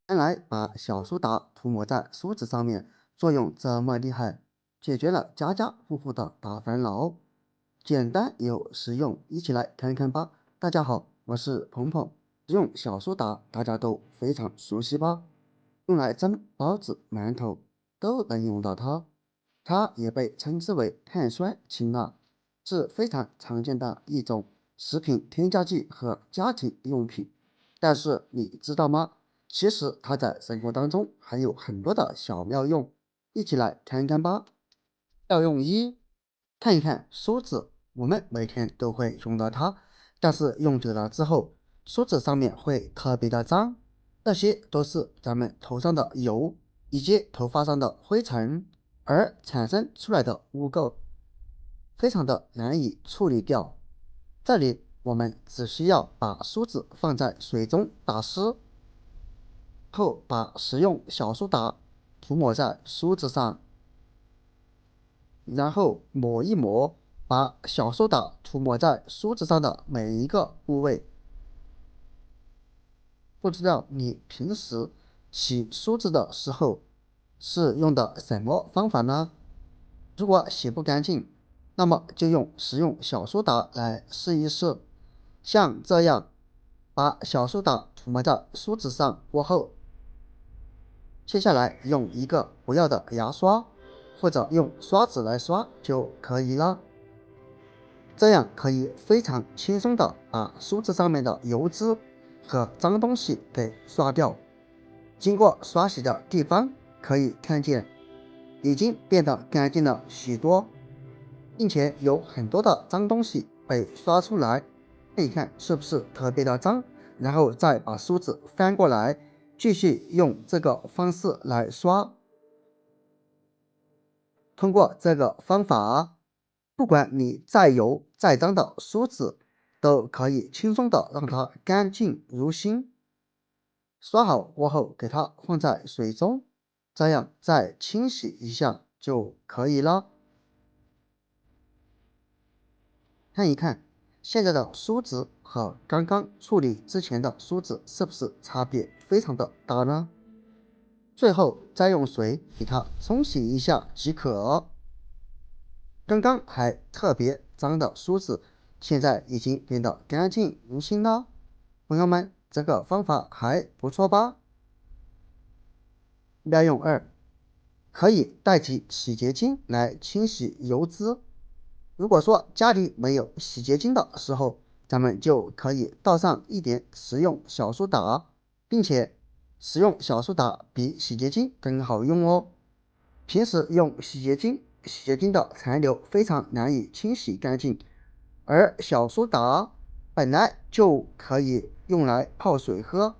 原来把小苏打涂抹在梳子上面，作用这么厉害，解决了家家户户的大烦恼，简单又实用，一起来看看吧。大家好，我是鹏鹏。使用小苏打大家都非常熟悉吧？用来蒸包子、馒头都能用到它。它也被称之为碳酸氢钠，是非常常见的一种食品添加剂和家庭用品。但是你知道吗？其实它在生活当中还有很多的小妙用，一起来看看吧。妙用一，看一看梳子，我们每天都会用到它，但是用久了之后，梳子上面会特别的脏，那些都是咱们头上的油以及头发上的灰尘而产生出来的污垢，非常的难以处理掉。这里我们只需要把梳子放在水中打湿后，把食用小苏打涂抹在梳子上，然后抹一抹，把小苏打涂抹在梳子上的每一个部位。不知道你平时洗梳子的时候是用的什么方法呢？如果洗不干净，那么就用食用小苏打来试一试。像这样，把小苏打涂抹在梳子上过后，接下来用一个不要的牙刷或者用刷子来刷就可以了。这样可以非常轻松的把梳子上面的油脂和脏东西给刷掉。经过刷洗的地方可以看见已经变得干净了许多，并且有很多的脏东西被刷出来，看一看是不是特别的脏，然后再把梳子翻过来，继续用这个方式来刷。通过这个方法，不管你再油再脏的梳子，都可以轻松的让它干净如新。刷好过后，给它放在水中，这样再清洗一下就可以了。看一看现在的梳子和刚刚处理之前的梳子是不是差别非常的大呢？最后再用水给它冲洗一下即可。刚刚还特别脏的梳子，现在已经变得干净如新了。朋友们，这个方法还不错吧？妙用二，可以代替洗洁精来清洗油脂。如果说家里没有洗洁精的时候，咱们就可以倒上一点食用小苏打，并且食用小苏打比洗洁精更好用哦。平时用洗洁精，洗洁精的残留非常难以清洗干净，而小苏打本来就可以用来泡水喝，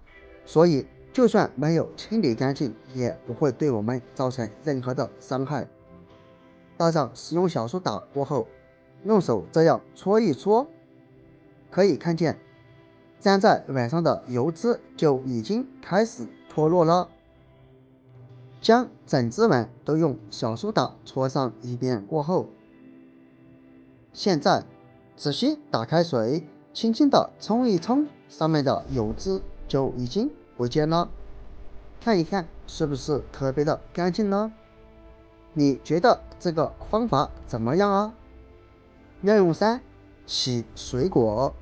所以就算没有清理干净，也不会对我们造成任何的伤害。倒上食用小苏打过后，用手这样搓一搓，可以看见粘在碗上的油脂就已经开始脱落了。将整只碗都用小苏打搓上一遍过后，现在只需打开水，轻轻的冲一冲，上面的油脂就已经不见了。看一看是不是特别的干净呢？你觉得这个方法怎么样啊？妙用三，洗水果。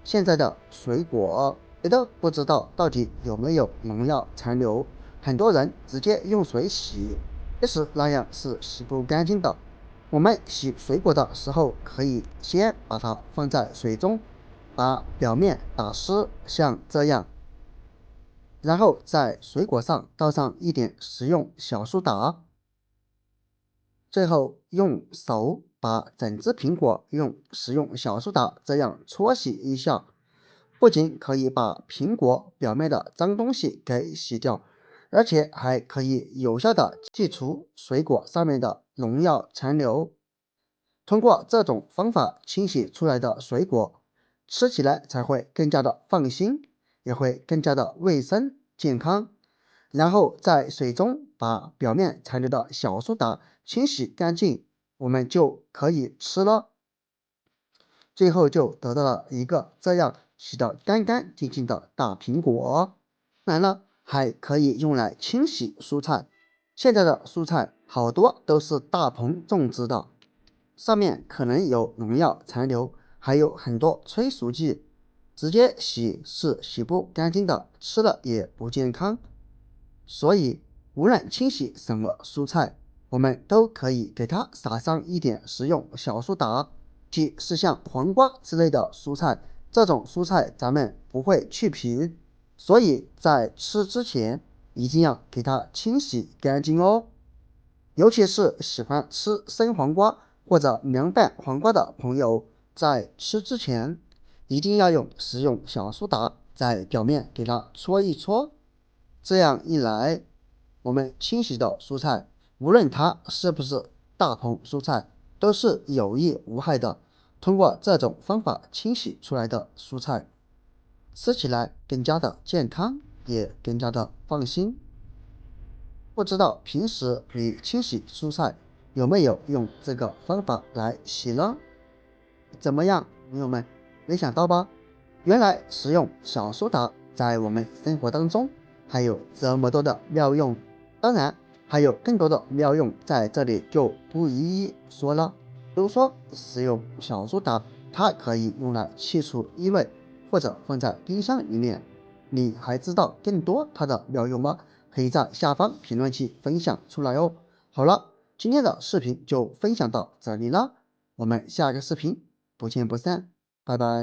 现在的水果谁都不知道到底有没有农药残留，很多人直接用水洗，其实那样是洗不干净的。我们洗水果的时候，可以先把它放在水中，把表面打湿，像这样，然后在水果上倒上一点食用小苏打，最后用手把整只苹果用食用小苏打这样搓洗一下，不仅可以把苹果表面的脏东西给洗掉，而且还可以有效的去除水果上面的农药残留。通过这种方法清洗出来的水果，吃起来才会更加的放心，也会更加的卫生健康。然后在水中把表面残留的小苏打清洗干净，我们就可以吃了。最后就得到了一个这样洗得干干净净的大苹果。当然了，还可以用来清洗蔬菜。现在的蔬菜好多都是大棚种植的，上面可能有农药残留，还有很多催熟剂，直接洗是洗不干净的，吃了也不健康。所以无论清洗什么蔬菜，我们都可以给它撒上一点食用小苏打，即是像黄瓜之类的蔬菜，这种蔬菜咱们不会去皮，所以在吃之前一定要给它清洗干净哦。尤其是喜欢吃生黄瓜或者凉拌黄瓜的朋友，在吃之前一定要用食用小苏打在表面给它搓一搓。这样一来，我们清洗的蔬菜，无论它是不是大棚蔬菜，都是有益无害的。通过这种方法清洗出来的蔬菜，吃起来更加的健康，也更加的放心。不知道平时你清洗蔬菜有没有用这个方法来洗呢？怎么样，朋友们，没想到吧？原来食用小苏打在我们生活当中还有这么多的妙用，当然还有更多的妙用在这里就不一一说了。比如说，食用小苏打，它可以用来去除异味，或者放在冰箱里面。你还知道更多它的妙用吗？可以在下方评论区分享出来哦。好了，今天的视频就分享到这里了，我们下个视频不见不散，拜拜。